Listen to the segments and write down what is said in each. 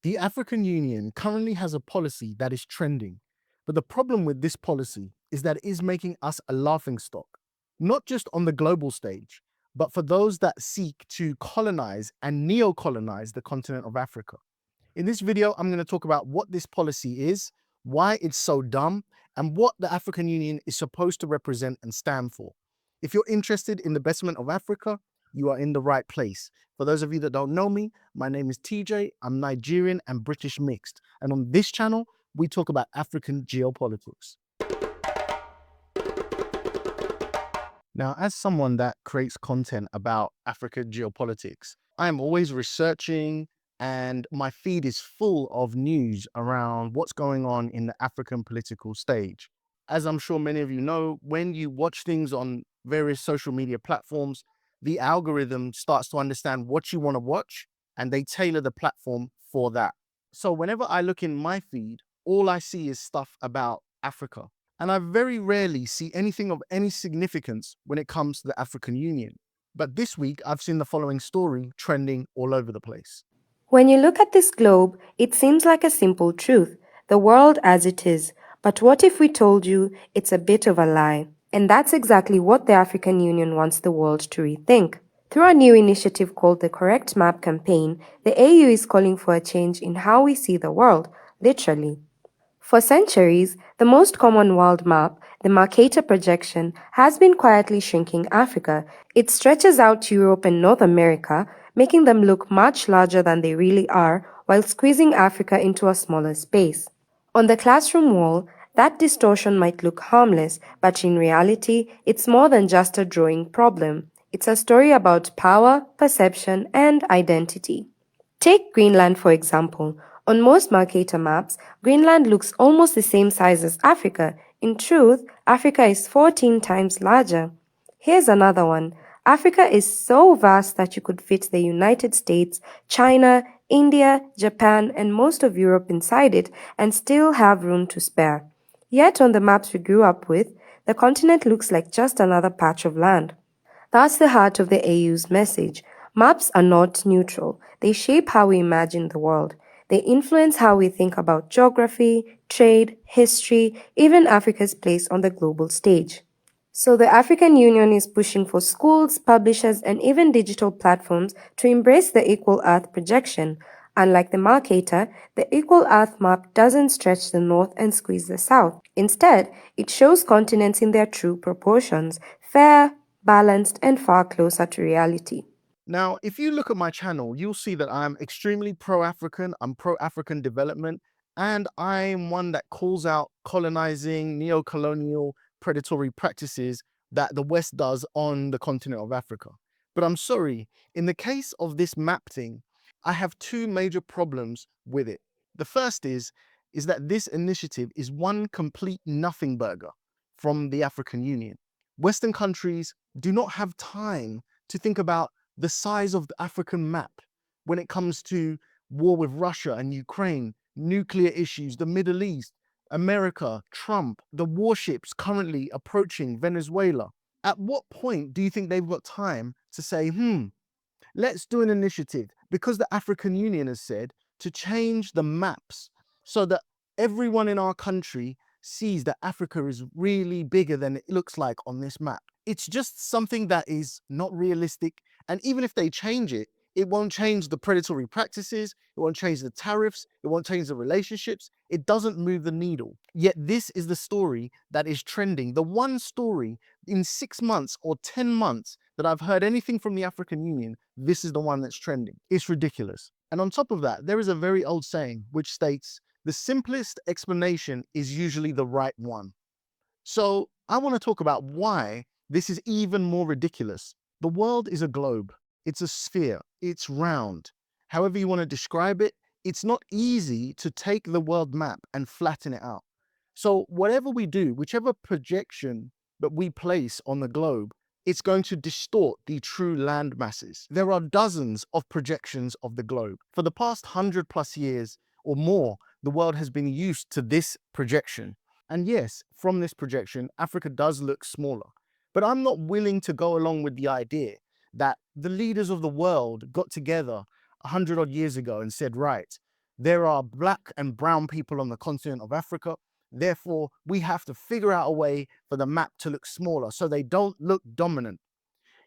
The African Union currently has a policy that is trending, but the problem with this policy is that it is making us a laughingstock, not just on the global stage, but for those that seek to colonize and neo-colonize the continent of Africa. In this video, I'm going to talk about what this policy is, why it's so dumb, and what the African Union is supposed to represent and stand for. If you're interested in the betterment of Africa, you are in the right place. For those of you that don't know me, my name is TJ. I'm Nigerian and British mixed. And on this channel, we talk about African geopolitics. Now, as someone that creates content about African geopolitics, I am always researching, and my feed is full of news around what's going on in the African political stage. As I'm sure many of you know, when you watch things on various social media platforms, the algorithm starts to understand what you want to watch and they tailor the platform for that. So whenever I look in my feed, all I see is stuff about Africa. And I very rarely see anything of any significance when it comes to the African Union. But this week, I've seen the following story trending all over the place. When you look at this globe, it seems like a simple truth, the world as it is. But what if we told you it's a bit of a lie? And that's exactly what the African Union wants the world to rethink. Through a new initiative called the Correct Map campaign, the AU is calling for a change in how we see the world, literally. For centuries, the most common world map, the Mercator projection, has been quietly shrinking Africa. It stretches out to Europe and North America, making them look much larger than they really are, while squeezing Africa into a smaller space. On the classroom wall, that distortion might look harmless, but in reality, it's more than just a drawing problem. It's a story about power, perception, and identity. Take Greenland for example. On most Mercator maps, Greenland looks almost the same size as Africa. In truth, Africa is 14 times larger. Here's another one. Africa is so vast that you could fit the United States, China, India, Japan, and most of Europe inside it and still have room to spare. Yet on the maps we grew up with, the continent looks like just another patch of land. That's the heart of the AU's message. Maps are not neutral. They shape how we imagine the world. They influence how we think about geography, trade, history, even Africa's place on the global stage. So the African Union is pushing for schools, publishers, and even digital platforms to embrace the equal Earth projection. Unlike the Mercator, the equal Earth map doesn't stretch the north and squeeze the south. Instead, it shows continents in their true proportions, fair, balanced, and far closer to reality. Now, if you look at my channel, you'll see that I'm extremely pro-African, I'm pro-African development, and I'm one that calls out colonizing, neo-colonial, predatory practices that the West does on the continent of Africa. But I'm sorry, in the case of this map thing, I have two major problems with it. The first is that this initiative is one complete nothing burger from the African Union. Western countries do not have time to think about the size of the African map when it comes to war with Russia and Ukraine, nuclear issues, the Middle East, America, Trump, the warships currently approaching Venezuela. At what point do you think they've got time to say, let's do an initiative, because the African Union has said, to change the maps so that everyone in our country sees that Africa is really bigger than it looks like on this map. It's just something that is not realistic. And even if they change it, it won't change the predatory practices, it won't change the tariffs, it won't change the relationships. It doesn't move the needle. Yet this is the story that is trending. The one story in 6 months or 10 months that I've heard anything from the African Union, this is the one that's trending. It's ridiculous. And on top of that, there is a very old saying which states, the simplest explanation is usually the right one. So I want to talk about why this is even more ridiculous. The world is a globe. It's a sphere. It's round. However you want to describe it, it's not easy to take the world map and flatten it out. So whatever we do, whichever projection that we place on the globe, it's going to distort the true land masses. There are dozens of projections of the globe. For the past 100+ years or more, the world has been used to this projection. And yes, from this projection, Africa does look smaller. But I'm not willing to go along with the idea that the leaders of the world got together 100 odd years ago and said, right, There are black and brown people on the continent of Africa. Therefore, we have to figure out a way for the map to look smaller so they don't look dominant.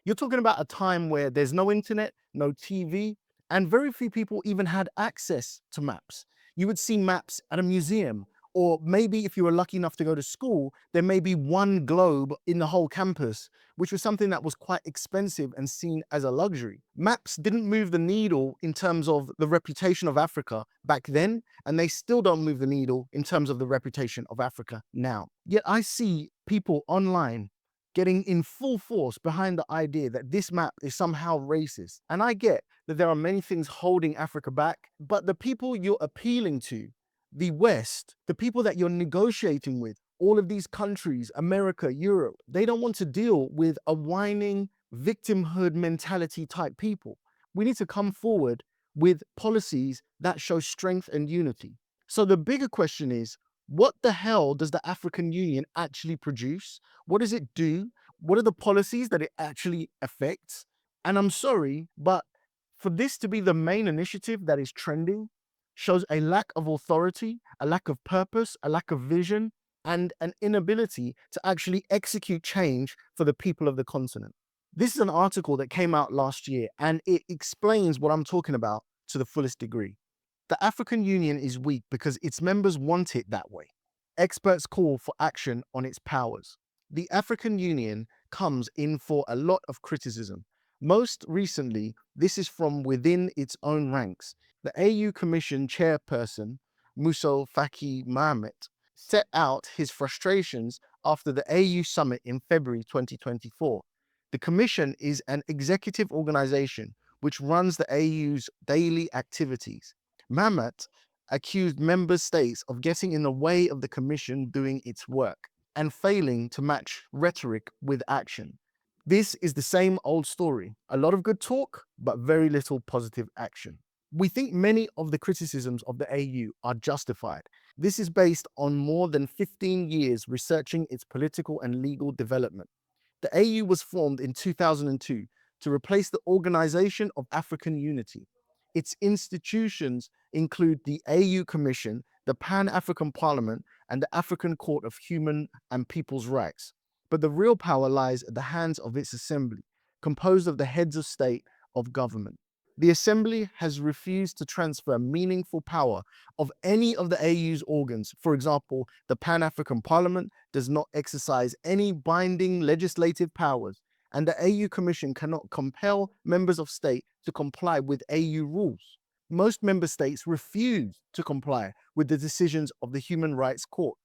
You're talking about a time where there's no internet, no TV, and very few people even had access to maps. You would see maps at a museum, or maybe if you were lucky enough to go to school, there may be one globe in the whole campus, which was something that was quite expensive and seen as a luxury. Maps didn't move the needle in terms of the reputation of Africa back then, and they still don't move the needle in terms of the reputation of Africa now. Yet I see people online getting in full force behind the idea that this map is somehow racist. And I get that there are many things holding Africa back, but the people you're appealing to, the West, the people that you're negotiating with, all of these countries, America, Europe, they don't want to deal with a whining victimhood mentality type people. We need to come forward with policies that show strength and unity. So the bigger question is, what the hell does the African Union actually produce? What does it do? What are the policies that it actually affects? And I'm sorry, but for this to be the main initiative that is trending shows a lack of authority, a lack of purpose, a lack of vision, and an inability to actually execute change for the people of the continent. This is an article that came out last year, and it explains what I'm talking about to the fullest degree. The African Union is weak because its members want it that way. Experts call for action on its powers. The African Union comes in for a lot of criticism. Most recently, this is from within its own ranks. The AU Commission chairperson, Muso Faki Mohamed, set out his frustrations after the AU summit in February 2024. The Commission is an executive organization which runs the AU's daily activities. Mamet accused member states of getting in the way of the Commission doing its work and failing to match rhetoric with action. This is the same old story. A lot of good talk, but very little positive action. We think many of the criticisms of the AU are justified. This is based on more than 15 years researching its political and legal development. The AU was formed in 2002 to replace the Organization of African Unity. Its institutions include the AU Commission, the Pan-African Parliament, and the African Court of Human and People's Rights. But the real power lies at the hands of its assembly, composed of the heads of state of government. The assembly has refused to transfer meaningful power of any of the AU's organs. For example, the Pan-African Parliament does not exercise any binding legislative powers, and the AU Commission cannot compel members of state to comply with AU rules. Most member states refuse to comply with the decisions of the Human Rights Court.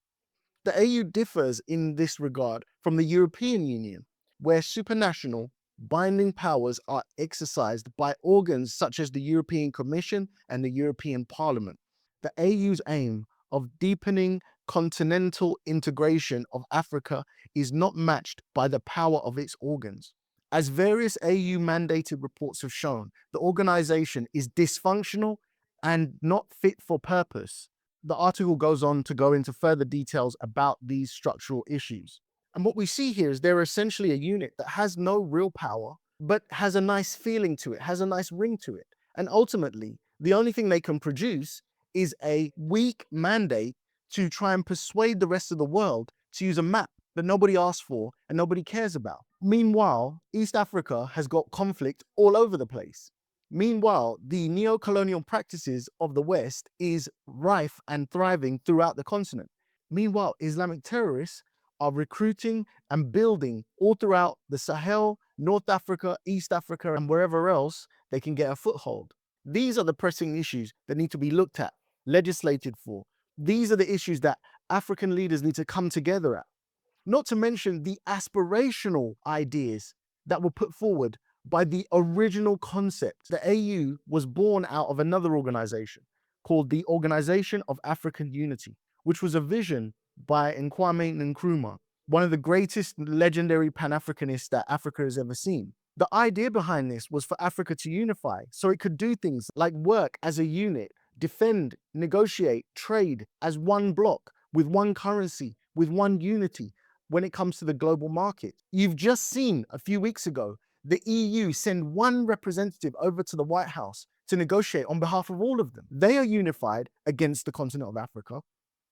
The AU differs in this regard from the European Union, where supranational binding powers are exercised by organs such as the European Commission and the European Parliament. The AU's aim of deepening continental integration of Africa is not matched by the power of its organs. As various AU mandated reports have shown, the organization is dysfunctional and not fit for purpose. The article goes on to go into further details about these structural issues. And what we see here is they're essentially a unit that has no real power, but has a nice feeling to it, has a nice ring to it. And ultimately, the only thing they can produce is a weak mandate to try and persuade the rest of the world to use a map that nobody asked for and nobody cares about. Meanwhile, East Africa has got conflict all over the place. Meanwhile, the neo-colonial practices of the West is rife and thriving throughout the continent. Meanwhile, Islamic terrorists are recruiting and building all throughout the Sahel, North Africa, East Africa, and wherever else they can get a foothold. These are the pressing issues that need to be looked at, legislated for. These are the issues that African leaders need to come together at. Not to mention the aspirational ideas that were put forward by the original concept. The AU was born out of another organization called the Organization of African Unity, which was a vision by Kwame Nkrumah, one of the greatest legendary Pan-Africanists that Africa has ever seen. The idea behind this was for Africa to unify so it could do things like work as a unit, defend, negotiate, trade as one block, with one currency, with one unity when it comes to the global market. You've just seen a few weeks ago the EU send one representative over to the White House to negotiate on behalf of all of them. They are unified against the continent of Africa.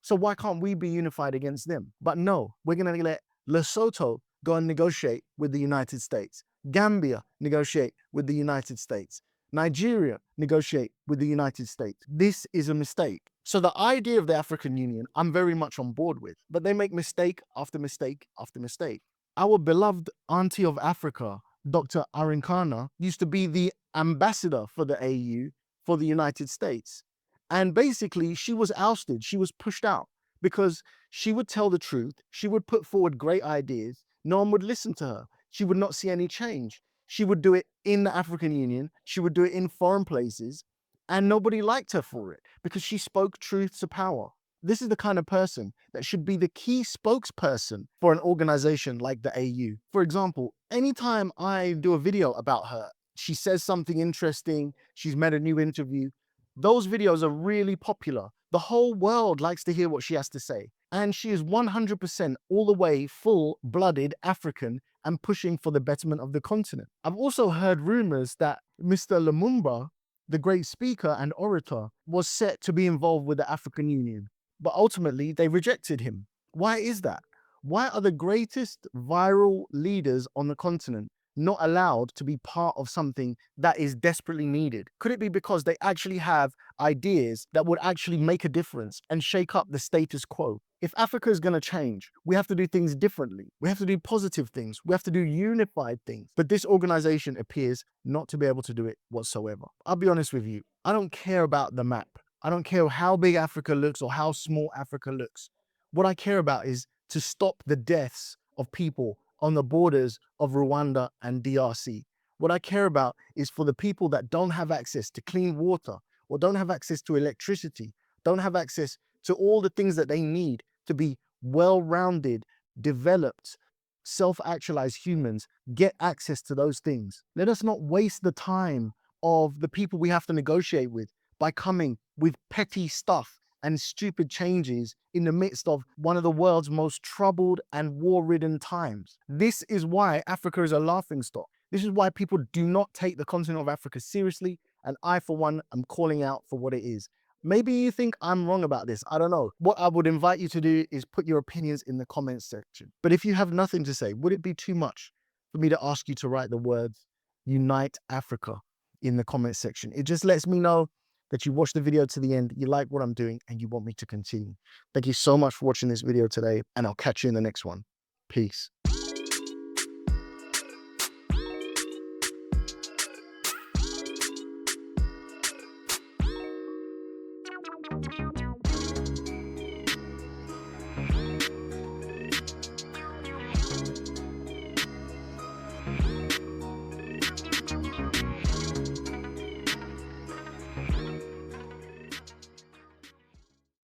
So why can't we be unified against them? But no, we're going to let Lesotho go and negotiate with the United States. Gambia negotiate with the United States. Nigeria negotiate with the United States. This is a mistake. So the idea of the African Union, I'm very much on board with, but they make mistake after mistake after mistake. Our beloved auntie of Africa, Dr. Arinkana, used to be the ambassador for the AU for the United States. And basically, she was ousted. She was pushed out because she would tell the truth. She would put forward great ideas. No one would listen to her. She would not see any change. She would do it in the African Union. She would do it in foreign places. And nobody liked her for it because she spoke truth to power. This is the kind of person that should be the key spokesperson for an organization like the AU. For example, anytime I do a video about her, she says something interesting, she's made a new interview, those videos are really popular. The whole world likes to hear what she has to say. And she is 100% all the way full-blooded African and pushing for the betterment of the continent. I've also heard rumors that Mr. Lumumba, the great speaker and orator, was set to be involved with the African Union. But ultimately, they rejected him. Why is that? Why are the greatest viral leaders on the continent not allowed to be part of something that is desperately needed? Could it be because they actually have ideas that would actually make a difference and shake up the status quo? If Africa is going to change, we have to do things differently. We have to do positive things. We have to do unified things. But this organization appears not to be able to do it whatsoever. I'll be honest with you. I don't care about the map. I don't care how big Africa looks or how small Africa looks. What I care about is to stop the deaths of people on the borders of Rwanda and DRC. What I care about is for the people that don't have access to clean water or don't have access to electricity, don't have access to all the things that they need to be well-rounded, developed, self-actualized humans, get access to those things. Let us not waste the time of the people we have to negotiate with by coming with petty stuff and stupid changes in the midst of one of the world's most troubled and war-ridden times. This is why Africa is a laughingstock. This is why people do not take the continent of Africa seriously, and I, for one, am calling out for what it is. Maybe you think I'm wrong about this. I don't know. What I would invite you to do is put your opinions in the comments section. But if you have nothing to say, would it be too much for me to ask you to write the words "Unite Africa" in the comments section? It just lets me know that you watched the video to the end, you like what I'm doing, and you want me to continue. Thank you so much for watching this video today, and I'll catch you in the next one. Peace.